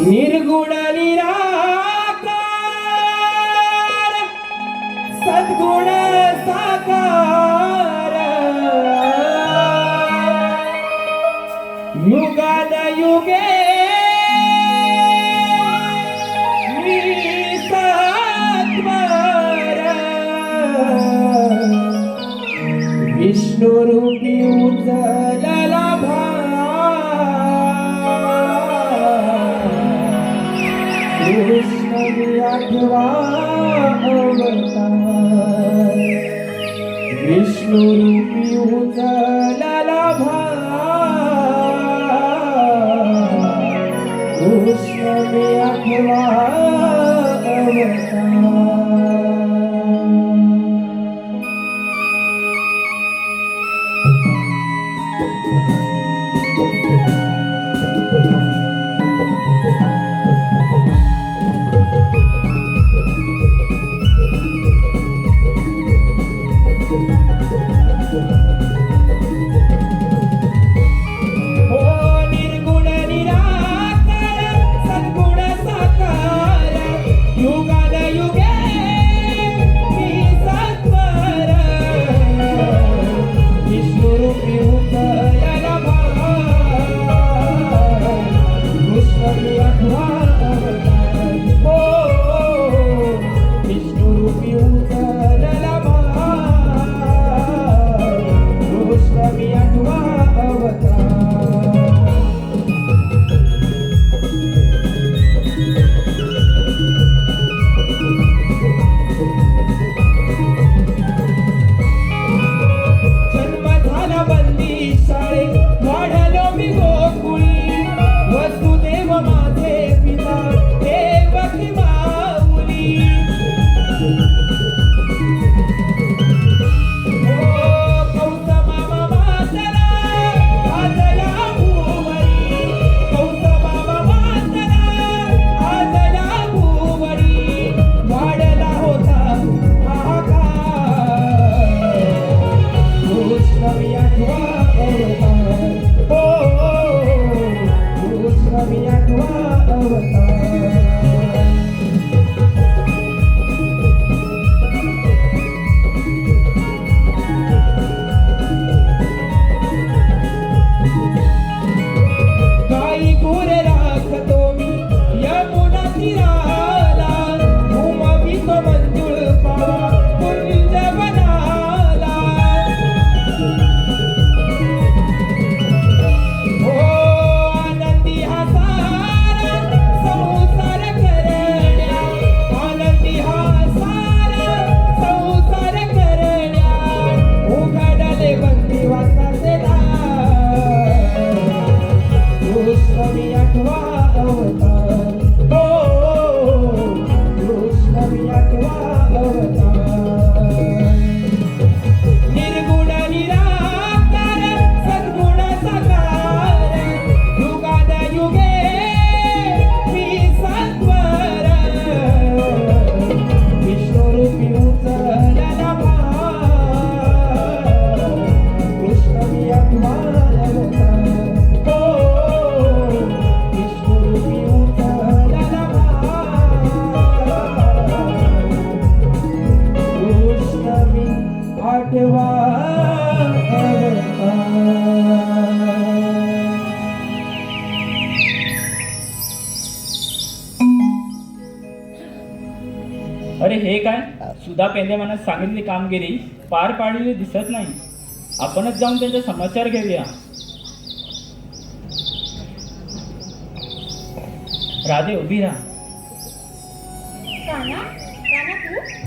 निर्गुण निराकार सद्गुण साकार युगान युगे विष्णु रूपी उजळला कृष्ण आठवा अवतार विष्णु रूपी उजळला कृष्ण आठवा अवतार. अरे हे काय, सुधा पेंदे मला सांगितली कामगिरी पार पाडलेली दिसत नाही. आपणच जाऊन त्यांचा समाचार घेऊया. राधे उभी राहा.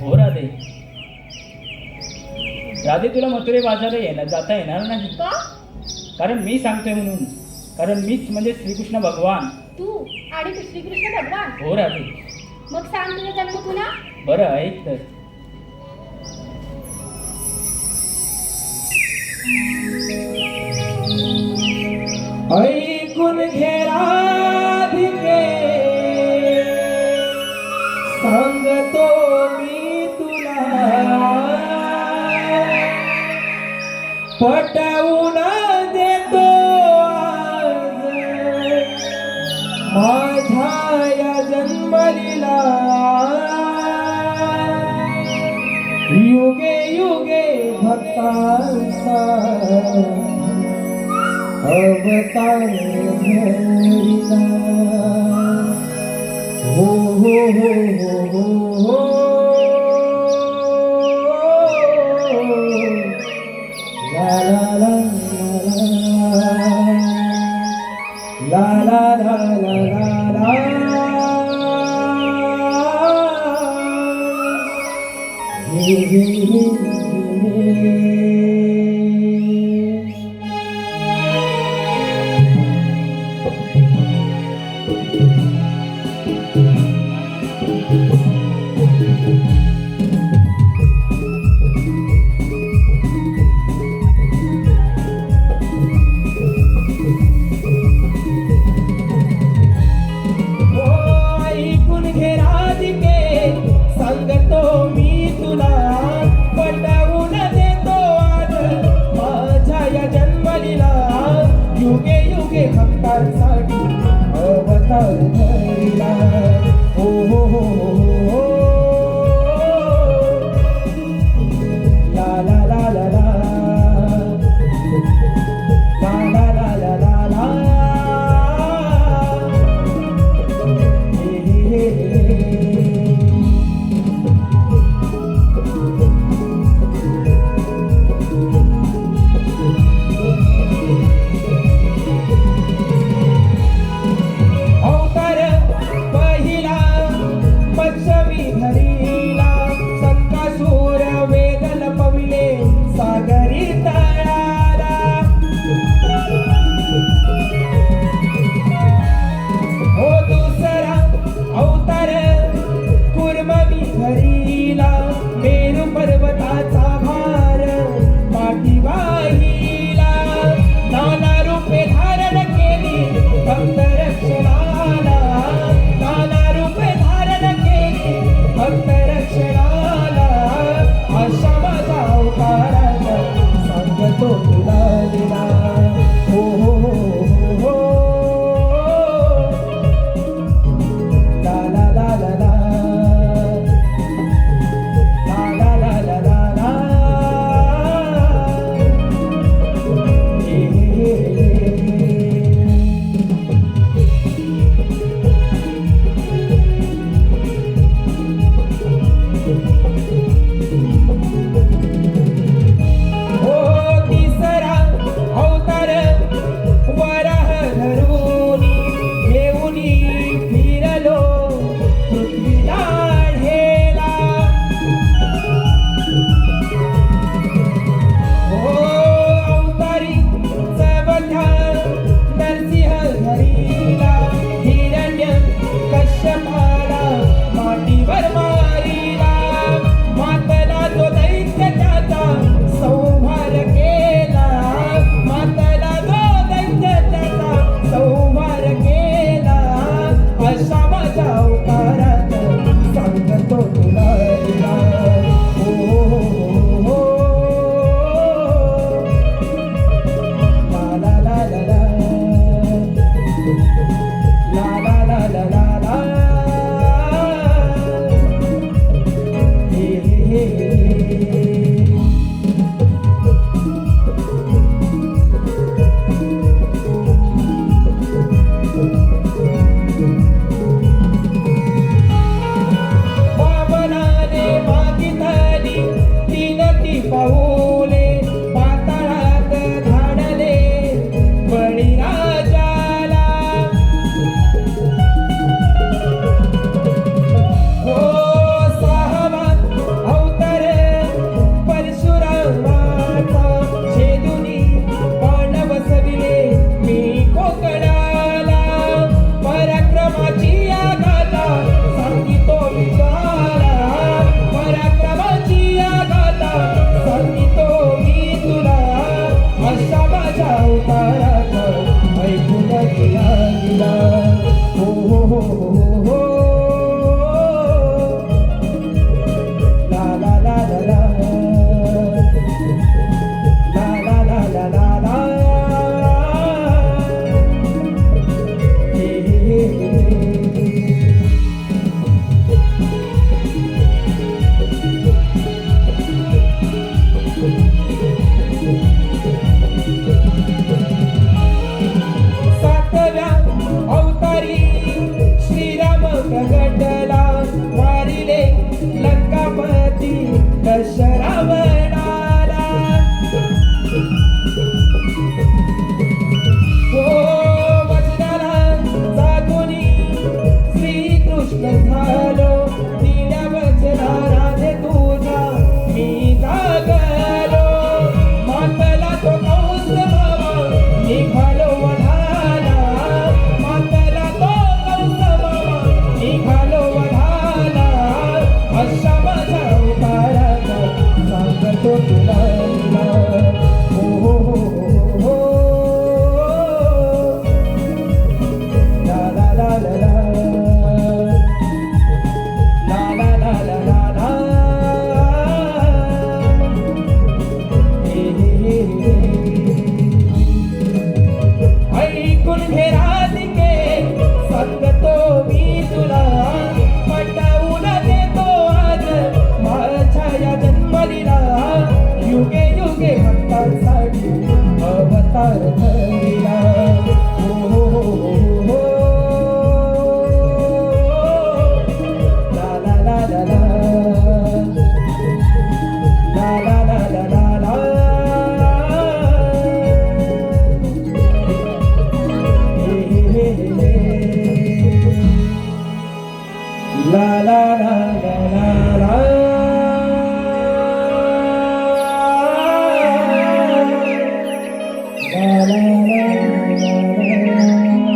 हो राधे. राधे तुला मथुरे बाजारला जाता येणार नाही. कारण मी सांगतोय म्हणून. कारण मीच म्हणजे श्रीकृष्ण भगवान. तू आणि श्रीकृष्ण भगवान? हो राधे. मग सांग तुझा जन्म पुन्हा. बरं ऐक तर. ऐकून घे राधिके सांगतो मी तुला पटवून देतो आज माझ्या अवतार धरिला हो हो हो हो ला ला ला ला ला ला ला हे हे हे ऐकून घे राधिके सांगतो मी तुला पटवून देतो आज माझ्या या जन्मलीला युगे युगे भक्तांसाठी अवतार धरिला हो हो हो हो ला ला ला ला ला ला ला ला ला ला अवतार पहिला पश्चिमी धरिला संकासूर वेदन पविले सागरी तळाला हो दुसरा अवतार कुर्ममी धरिला मेरू पर्वताचा भार पाठी वाहिला नाना रूपे धारण केली भक्त रक्षणाला नाना रूपे धारण केली भक्त रक्षणाला अशा माझा अवताराचा सांगतो तुला दिला हो हो हो हो ला ला ला ला ला ला ला ला ला ला हे हे हे हो तिसरा अवतार वराह धरूनी घेऊनी फिरलो पृथ्वीला ढेला हो अवतारी चवथा नरसिंह धरिला हिरण्य कश्यपाला मातीवर मारिला मातला जो दैत्य त्याचा संहार केला मातला जो दैत्य त्याचा संहार केला अशा माझ्या अवतारात सांगतो तुला दिला हो हो हो ला ला ला ला ला ला ला ला ला ला हे हे हे पावनाने मागितली तीन पाऊले पाताळात धाडले बळीराजाला हो सहावा अवतार परशुरामाचा छेदुनी बाण बसविले मी कोकणाला पराक्रमाची आघाता सांगितो विचारा पराक्रमाची आघाता सांगितो मी तुला अशा माझ्या अवतारात ऐकून घ्या हो हो हो हो हो ला ला ला ला ला ला ला ला ला ला हे हे हे ओ वचनाला जागोनी श्रीकृष्ण झालो दिल्या वचना राधे तुझा मी जागलो मातला तो कंस बाबा निघालो वधाला मातला तो कंस बाबा निघालो वधाला अशा माझा उताराचा सांगतो तुला हो हो हो हो ला ला ला ला ला ला ला ला ला ला ला हे हे हे ऐकून घे राधिके सांगतो मी तुला पटवून देतो आज माझ्या या जन्मलीला युगे युगे भक्तांसाठी अवतार धरिला हो हो हो हो ला ला ला ला ला ला ला ला ला ला ला हे हे हे हे ला ला ला ला ला ला ला ला ला ला